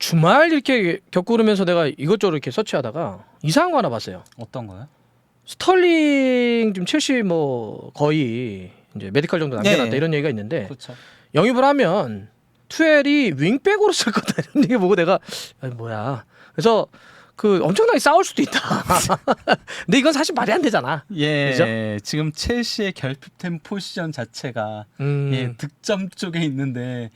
주말 이렇게 겪고 그러면서 내가 이것저것 이렇게 서치하다가 이상한 거 하나 봤어요. 어떤 거요? 스털링 지금 첼시 뭐 거의 이제 메디컬 정도 남겨놨다 네. 이런 얘기가 있는데 그렇죠. 영입을 하면 투엘이 윙백으로 쓸 거다 이런 얘기 보고 내가 아니, 뭐야. 그래서 그 엄청나게 싸울 수도 있다. 근데 이건 사실 말이 안 되잖아. 예, 그죠? 지금 첼시의 결핍된 포지션 자체가 음. 득점 쪽에 있는데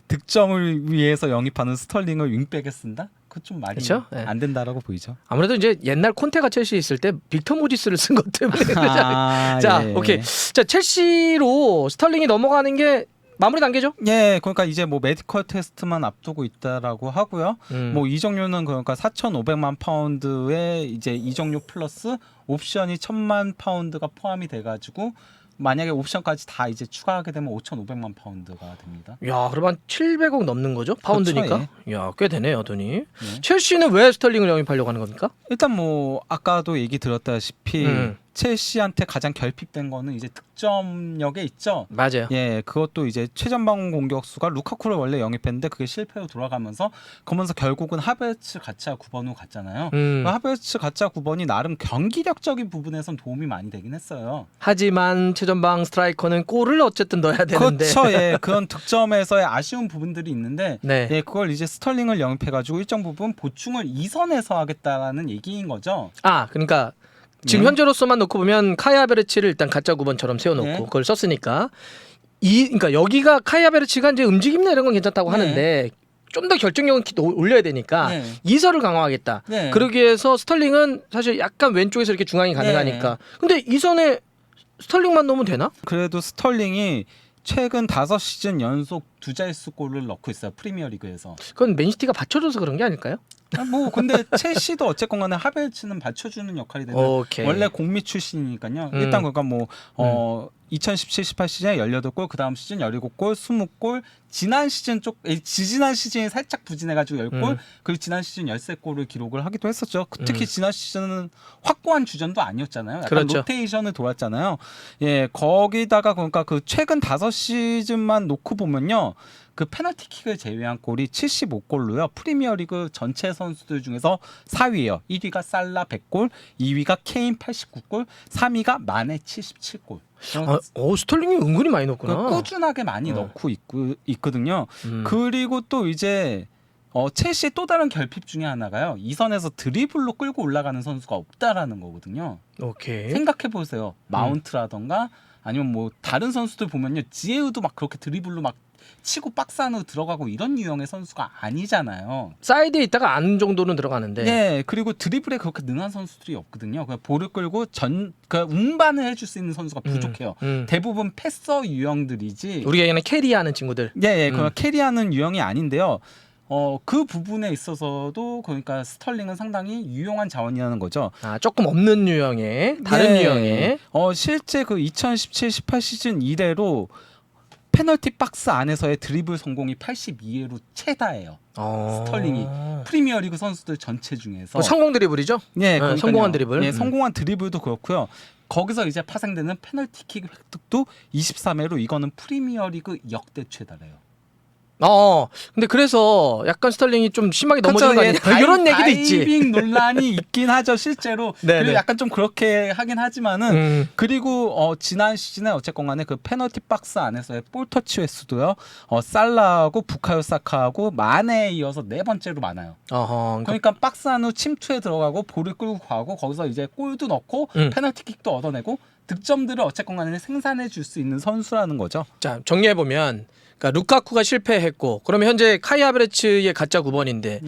득점을 위해서 영입하는 스털링을 윙백에 쓴다? 그 좀 말이 그쵸? 예. 안 된다라고 보이죠. 아무래도 이제 옛날 콘테가 첼시 있을 때 빅터 모지스를 쓴 것 때문에 아, 자, 예. 오케이. 자, 첼시로 스털링이 넘어가는 게 마무리 단계죠? 예, 그러니까 이제 뭐 메디컬 테스트만 앞두고 있다라고 하고요. 뭐 이적료는 그러니까 4,500만 파운드에 이제 이적료 플러스 옵션이 1,000만 파운드가 포함이 돼가지고 만약에 옵션까지 다 이제 추가하게 되면 5,500만 파운드가 됩니다. 야, 그러면 700억 넘는 거죠? 파운드니까. 그렇죠, 야, 꽤 되네요, 돈이. 예. 첼시는 왜 스털링을 영입하려고 하는 겁니까? 일단 뭐 아까도 얘기 들었다시피 음. 첼시한테 가장 결핍된 거는 이제 득점력에 있죠. 맞아요. 예, 그것도 이제 최전방 공격수가 루카쿠를 원래 영입했는데 그게 실패로 돌아가면서 그러면서 결국은 하베르츠 가짜 9번으로 갔잖아요. 그 하베르츠 가짜 9번이 나름 경기력적인 부분에선 도움이 많이 되긴 했어요. 하지만 최전방 스트라이커는 골을 어쨌든 넣어야 되는데. 그렇죠. 예, 그런 득점에서의 아쉬운 부분들이 있는데 네. 예, 그걸 이제 스털링을 영입해가지고 일정 부분 보충을 이선해서 하겠다라는 얘기인 거죠. 아, 그러니까 지금 네. 현재로서만 놓고 보면 카이 하베르츠를 일단 가짜 9번처럼 세워놓고 네. 그걸 썼으니까 그러니까 여기가 카이 하베르츠가 이제 움직임이나 이런 건 괜찮다고 네. 하는데 좀 더 결정력은 올려야 되니까 네. 이설을 강화하겠다. 네. 그러기 위해서 스털링은 사실 약간 왼쪽에서 이렇게 중앙이 가능하니까. 근데 이선에 스털링만 넣으면 되나? 그래도 스털링이 최근 5시즌 연속 두 자릿수 골을 넣고 있어요. 프리미어리그에서. 그건 맨시티가 받쳐줘서 그런 게 아닐까요? 뭐 근데 첼시도 어쨌건 간에 하베르츠는 받쳐주는 역할이 되는 오케이. 원래 공미 출신이니까요. 일단 그러니까 뭐 2017-18 시즌에 18골, 그 다음 시즌 17골, 20골, 지난 시즌 지지난 시즌이 살짝 부진해가지고 10골, 그리고 지난 시즌 13골을 기록을 하기도 했었죠. 특히 지난 시즌은 확고한 주전도 아니었잖아요. 약간 그렇죠. 로테이션을 도왔잖아요. 예, 거기다가 그러니까 그 최근 5시즌만 놓고 보면요. 그 페널티킥을 제외한 골이 75골로요. 프리미어리그 전체 선수들 중에서 4위예요. 1위가 살라 100골, 2위가 케인 89골, 3위가 마네 77골. 스털링이 은근히 많이 넣었구나. 꾸준하게 많이 넣고 있거든요. 그리고 또 이제 첼시 또 다른 결핍 중에 하나가요. 이 선에서 드리블로 끌고 올라가는 선수가 없다라는 거거든요. 오케이. 생각해 보세요. 마운트라던가 아니면 뭐 다른 선수들 보면요. 지에우도 막 그렇게 드리블로 막 치고 박스 안으로 들어가고 이런 유형의 선수가 아니잖아요. 사이드에 있다가 안 정도는 들어가는데. 네, 그리고 드리블에 그렇게 능한 선수들이 없거든요. 그냥 볼을 끌고 운반을 해줄 수 있는 선수가 부족해요. 대부분 패서 유형들이지. 우리가 얘기하는 캐리하는 친구들. 예, 그냥 캐리하는 유형이 아닌데요. 그 부분에 있어서도 그러니까 스털링은 상당히 유용한 자원이라는 거죠. 아, 조금 없는 유형의 다른 유형의. 실제 그 2017-18 시즌 이래로 페널티 박스 안에서의 드리블 성공이 82회로 최다예요. 스털링이 프리미어리그 선수들 전체 중에서 성공 드리블이죠? 예, 네, 성공한 드리블. 예, 성공한 드리블도 그렇고요. 거기서 이제 파생되는 페널티킥 획득도 23회로 이거는 프리미어리그 역대 최다래요. 근데 그래서 약간 스털링이 좀 심하게 넘어지는 거 아니냐 이런 얘기도 있지. 다이빙 논란이 있긴 하죠, 실제로. 네네. 그리고 약간 좀 그렇게 하긴 하지만은 그리고 지난 시즌에 어쨌건 간에 그 페널티 박스 안에서의 볼 터치 횟수도요. 살라하고 부카요 사카하고 마네에 이어서 4번째로 많아요. 그러니까 박스 안으로 침투에 들어가고 볼을 끌고 가고 거기서 이제 골도 넣고 페널티킥도 얻어내고 득점들을 어쨌건 간에 생산해 줄 수 있는 선수라는 거죠. 자, 정리해 보면 그러니까 루카쿠가 실패했고 그러면 현재 카이 하베르츠의 가짜 9번인데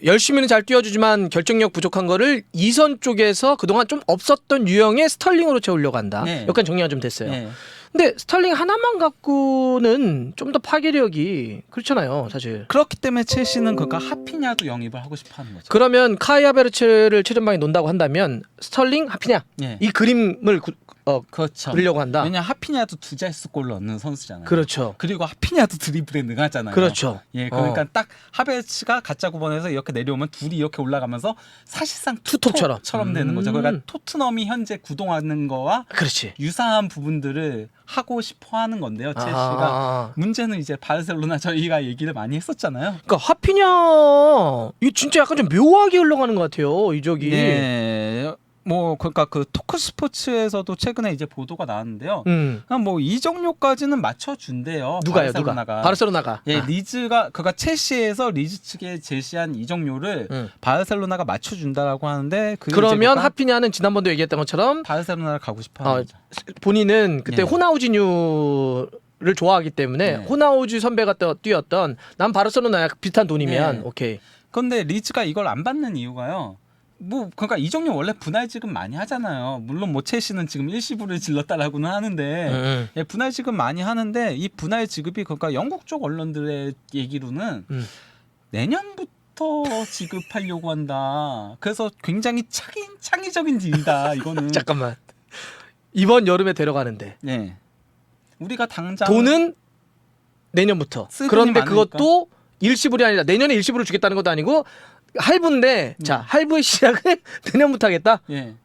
열심히는 잘 뛰어주지만 결정력 부족한 거를 이선 쪽에서 그동안 좀 없었던 유형의 스털링으로 채우려고 한다. 네. 약간 정리가 좀 됐어요. 네. 근데 스털링 하나만 갖고는 좀 더 파괴력이 그렇잖아요, 사실. 그렇기 때문에 첼시는 그러니까 하피냐도 영입을 하고 싶어하는 거죠. 그러면 카이 하베르츠를 최전방에 놓는다고 한다면 스털링, 하피냐 예. 이 그림을 그렇죠. 그러려고 한다. 왜냐 하피냐도 2자릿수 골 넣는 선수잖아요. 그렇죠. 그리고 하피냐도 드리블에 능하잖아요. 그렇죠. 예, 그러니까 딱 하베츠가 가짜 9번에서 이렇게 내려오면 둘이 이렇게 올라가면서 사실상 투톱처럼 되는 거죠. 그러니까 토트넘이 현재 구동하는 거와 그렇지. 유사한 부분들을 하고 싶어 하는 건데요. 첼시가. 아. 문제는 이제 바르셀로나 저희가 얘기를 많이 했었잖아요. 그러니까 하피냐 이거 진짜 약간 좀 묘하게 흘러가는 것 같아요. 이적이. 네. 뭐 그러니까 그 토크 스포츠에서도 최근에 이제 보도가 나왔는데요. 그냥 뭐 이적료까지는 맞춰준대요. 누가요? 바르셀로나가. 누가? 바르셀로나가. 예, 아. 리즈가 그가 첼시에서 리즈 측에 제시한 이적료를 바르셀로나가 맞춰준다라고 하는데 그러면 하피냐는 지난번도 얘기했던 것처럼 바르셀로나를 가고 싶어하는 거죠. 본인은 그때 네. 호나우지뉴를 좋아하기 때문에 네. 호나우지 선배가 뛰었던 난 바르셀로나야 비슷한 돈이면 네. 오케이. 그런데 리즈가 이걸 안 받는 이유가요. 뭐 그러니까 이적료 원래 분할 지급 많이 하잖아요. 물론 뭐 첼시는 지금 일시불을 질렀다라고는 하는데 예, 분할 지급 많이 하는데 이 분할 지급이 그러니까 영국 쪽 언론들의 얘기로는 내년부터 지급하려고 한다. 그래서 굉장히 창의적인 딜이다. 이거는 잠깐만. 이번 여름에 데려가는데 네. 우리가 당장 돈은 내년부터. 쓸 그런데 돈이 많으니까. 그것도 일시불이 아니라 내년에 일시불을 주겠다는 것도 아니고 할부인데 자 할부의 시작은 내년부터 하겠다. 예.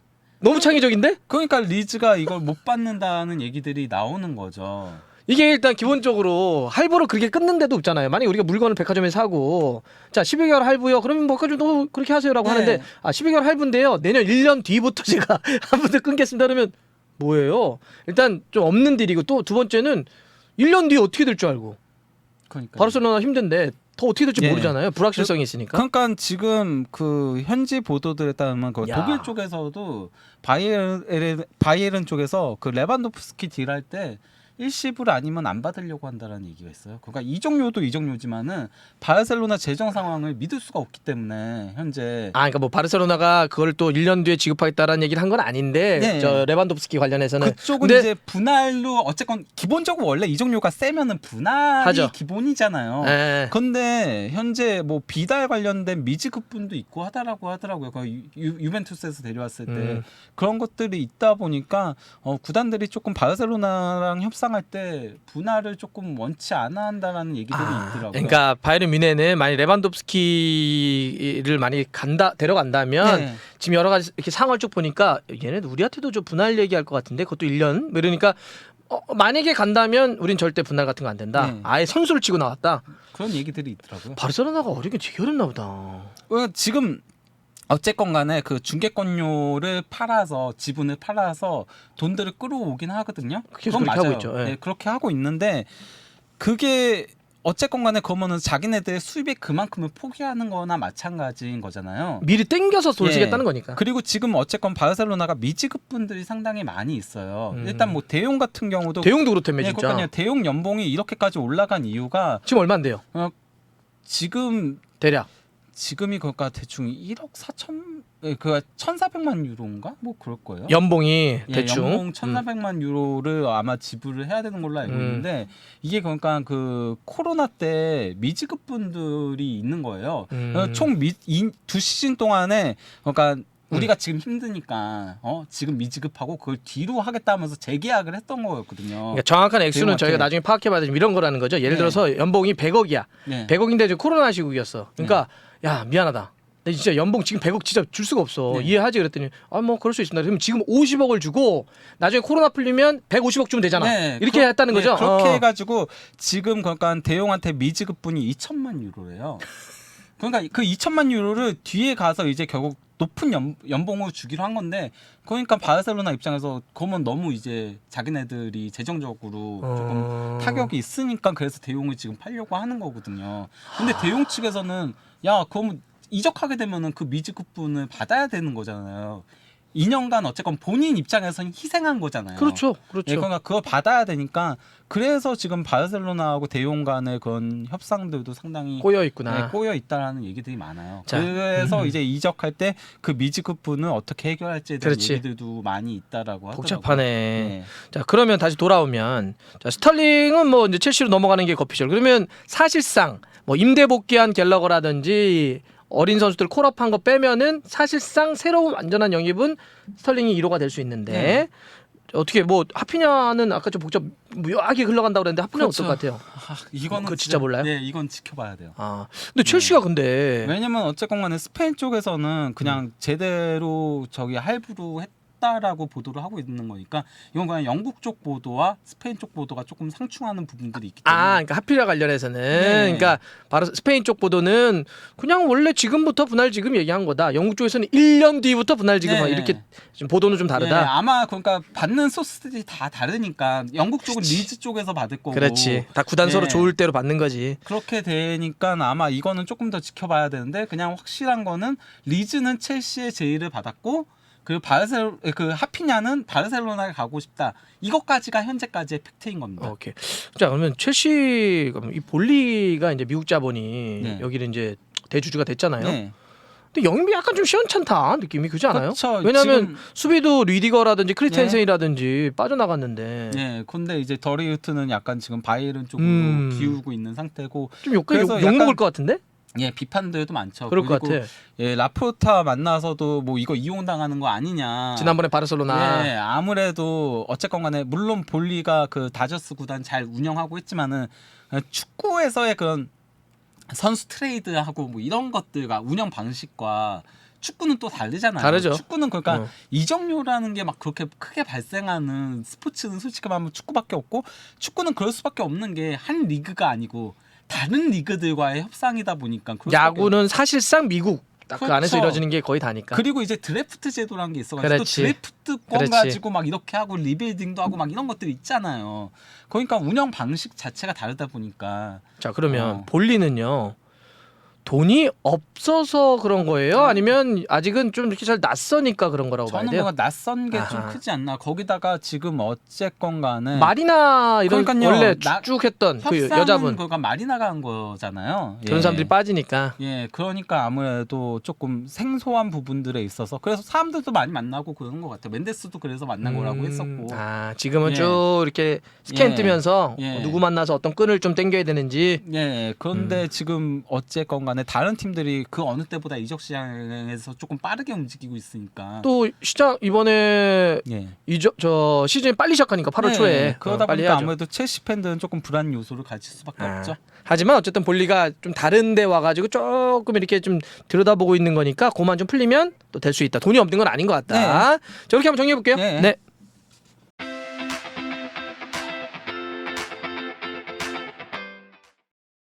너무 창의적인데? 그러니까 리즈가 이걸 못 받는다는 얘기들이 나오는 거죠. 이게 일단 기본적으로 할부로 그렇게 끊는 데도 없잖아요. 만약에 우리가 물건을 백화점에 사고 자 12개월 할부요. 그러면 뭐 또 그렇게 하세요라고 네. 하는데 12개월 할부인데요. 내년 1년 뒤부터 제가 한 번 더 끊겠습니다. 그러면 뭐예요? 일단 좀 없는 딜이고 또 두 번째는 1년 뒤에 어떻게 될 줄 알고. 그러니까 바르셀로나 힘든데 더 어떻게 될지 예. 모르잖아요. 불확실성이 있으니까. 그러니까 지금 그 현지 보도들에 따르면 그 야. 독일 쪽에서도 바이에른 쪽에서 그 레반도프스키 딜할 때 일시불 아니면 안 받으려고 한다라는 얘기가 있어요. 그러니까 이적료도 이적료지만은 바르셀로나 재정 상황을 믿을 수가 없기 때문에 현재 그러니까 뭐 바르셀로나가 그걸 또 1년 뒤에 지급하겠다라는 얘기를 한 건 아닌데 네. 저 레반도프스키 관련해서는 그쪽은 근데 이제 분할로 어쨌건 기본적으로 원래 이적료가 세면은 분할이 하죠. 기본이잖아요. 예. 근데 현재 뭐 비달 관련된 미지급분도 있고 하더라고요. 그 유벤투스에서 데려왔을 때 그런 것들이 있다 보니까 구단들이 조금 바르셀로나랑 협상할 때 분할을 조금 원치 않아 한다라는 얘기들이 있더라고요. 그러니까 바이에른 뮌헨은 만약 레반도프스키를 많이 데려간다면 네. 지금 여러 가지 이렇게 상황을 쭉 보니까 얘네 우리한테도 좀 분할 얘기할 것 같은데 그것도 1년 그러니까 만약에 간다면 우린 절대 분할 같은 거 안 된다. 네. 아예 선수를 치고 나왔다. 그런 얘기들이 있더라고요. 바르셀로나가 어렵게 되게 어렵나 보다. 지금 어쨌건 간에 그 중개권료를 팔아서 지분을 팔아서 돈들을 끌어오긴 하거든요. 계속 그건 그렇게 맞아요. 하고 있죠. 예. 네, 그렇게 하고 있는데 그게 어쨌건 간에 그러면은 자기네들의 수입의 그만큼을 포기하는 거나 마찬가지인 거잖아요. 미리 땡겨서 돈 예. 쓰겠다는 거니까. 그리고 지금 어쨌건 바르셀로나가 미지급분들이 상당히 많이 있어요. 일단 뭐 대용 같은 경우도 대용도 그렇다며 네, 진짜. 그러니까요. 대용 연봉이 이렇게까지 올라간 이유가 지금 얼마인데요? 대략. 지금이 그러니까 대충 1억 4천 그 1,400만 유로인가? 뭐 그럴 거예요. 연봉이 예, 대충 연봉 1,400만 유로를 아마 지불을 해야 되는 걸로 알고 있는데 이게 그러니까 그 코로나 때 미지급분들이 있는 거예요. 총 2시즌 동안에 그러니까 우리가 지금 힘드니까 지금 미지급하고 그걸 뒤로 하겠다 하면서 재계약을 했던 거였거든요. 그러니까 정확한 액수는 대용한테. 저희가 나중에 파악해봐야 되지만 이런 거라는 거죠. 예를 네. 들어서 연봉이 100억이야. 네. 100억인데 이제 코로나 시국이었어. 그러니까 야 미안하다. 나 진짜 연봉 지금 100억 진짜 줄 수가 없어. 네. 이해하지 그랬더니 뭐 그럴 수 있습니다. 그러면 지금 50억을 주고 나중에 코로나 풀리면 150억 주면 되잖아. 네, 이렇게 했다는 거죠. 그렇게 해가지고 지금 그러니까 대용한테 미지급분이 2천만 유로예요. 그러니까 그 2천만 유로를 뒤에 가서 이제 결국 높은 연봉을 주기로 한 건데 그러니까 바르셀로나 입장에서 그러면 너무 이제 자기네들이 재정적으로 조금 타격이 있으니까 그래서 대용을 지금 팔려고 하는 거거든요. 근데 대용 측에서는 야 그러면 이적하게 되면은 그 미지급분을 받아야 되는 거잖아요. 2년간 어쨌건 본인 입장에서는 희생한 거잖아요. 그렇죠. 그렇죠. 예, 그러니까 그거 받아야 되니까 그래서 지금 바르셀로나하고 대용 간의 그런 협상들도 상당히 꼬여 있구나. 꼬여 있다라는 얘기들이 많아요. 자, 그래서 이제 이적할 때 그 미지급분을 어떻게 해결할지에 대한 그렇지. 얘기들도 많이 있다라고 하더라고요. 복잡하네. 네. 자 그러면 다시 돌아오면 자, 스털링은 뭐 이제 첼시로 넘어가는 게 거피셜. 그러면 사실상 뭐 임대 복귀한 갤러거라든지 어린 선수들 콜업한 거 빼면은 사실상 새로운 완전한 영입은 스털링이 1호가 될 수 있는데 어떻게 뭐 하피냐는 아까 좀 복잡 묘하게 흘러간다고 그랬는데 하피냐는 그렇죠. 어떨 것 같아요? 이거는 그거 진짜 몰라요? 네, 이건 지켜봐야 돼요. 근데 첼시가 근데 왜냐면 어쨌건 간에 스페인 쪽에서는 그냥 제대로 저기 할부로 했다라고 보도를 하고 있는 거니까 이건 그냥 영국 쪽 보도와 스페인 쪽 보도가 조금 상충하는 부분들이 있기 때문에 그러니까 하피냐 관련해서는 네. 그러니까 바로 스페인 쪽 보도는 그냥 원래 지금부터 분할 지금 얘기한 거다. 영국 쪽에서는 1년 뒤부터 분할 지금 네. 이렇게 좀 보도는 좀 다르다. 네, 아마 그러니까 받는 소스들이 다 다르니까 영국 쪽은 리즈 쪽에서 받을 거고 그렇지. 다 구단 서로 네. 좋을 대로 받는 거지. 그렇게 되니까 아마 이거는 조금 더 지켜봐야 되는데 그냥 확실한 거는 리즈는 첼시의 제의를 받았고 그리고 그 하피냐는 바르셀로나에 가고 싶다. 이것까지가 현재까지의 팩트인 겁니다. 오케이. 자 그러면 첼시 그럼 이 볼리가 이제 미국 자본이 네. 여기는 이제 대주주가 됐잖아요. 네. 근데 영입이 약간 좀 시원찮다 느낌이 그렇지 않아요? 그렇죠. 왜냐하면 지금- 수비도 리디거라든지 크리스텐센이라든지 빠져나갔는데 네, 근데 이제 더리우트는 약간 지금 바이에른 쪽으로 기우고 있는 상태고, 좀 욕 그래서 먹을 약간- 것 같은데? 예, 비판들도 많죠. 그럴 것 그리고 같아. 예, 라포르타 만나서도 뭐 이거 이용당하는 거 아니냐. 지난번에 바르셀로나 예, 아무래도 어쨌건 간에 물론 볼리가 그 다저스 구단 잘 운영하고 있지만은 축구에서의 그런 선수 트레이드하고 뭐 이런 것들과 운영 방식과 축구는 또 다르잖아요. 다르죠. 축구는 그러니까 어. 이적료라는 게 막 그렇게 크게 발생하는 스포츠는 솔직히 말하면 축구밖에 없고, 축구는 그럴 수밖에 없는 게 한 리그가 아니고 다른 리그들과의 협상이다 보니까 그럴 수밖에 야구는 사실상 미국 딱 그 그렇죠. 안에서 이루어지는 게 거의 다니까. 그리고 이제 드래프트 제도라는 게 있어가지고 또 그렇지. 드래프트권 그렇지. 가지고 막 이렇게 하고 리빌딩도 하고 막 이런 것들이 있잖아요. 그러니까 운영 방식 자체가 다르다 보니까 자 그러면 어. 볼리는요 돈이 없어서 그런 거예요? 아니면 아직은 좀 이렇게 잘 낯서니까 그런 거라고 봐야 저는 돼요? 뭔가 낯선 게 좀 아하. 크지 않나. 거기다가 지금 어쨌건 간에 마리나 이런 그러니까요. 원래 나- 쭉 했던 그 협상은 여자분 그러니까 마리나가 한 거잖아요. 그런 사람들이 빠지니까 예, 그러니까 아무래도 조금 생소한 부분들에 있어서 그래서 사람들도 많이 만나고 그런 것 같아요. 멘데스도 그래서 만난 거라고 했었고. 지금은 예. 쭉 이렇게 스캔 예. 뜨면서 예. 누구 만나서 어떤 끈을 좀 당겨야 되는지 예, 그런데 지금 어쨌건 간에 다른 팀들이 그 어느 때보다 이적 시장에서 조금 빠르게 움직이고 있으니까. 또 시작 이번에 예. 저 시즌이 빨리 시작하니까 8월 네, 초에 그러다 빨리 보니까 해야죠. 아무래도 첼시 팬들은 조금 불안 요소를 가질 수밖에 없죠. 하지만 어쨌든 볼리가 좀 다른 데 와가지고 조금 이렇게 좀 들여다보고 있는 거니까 그만 좀 풀리면 또 될 수 있다. 돈이 없는 건 아닌 것 같다. 자, 이렇게 한번 정리해 볼게요. 네. 네.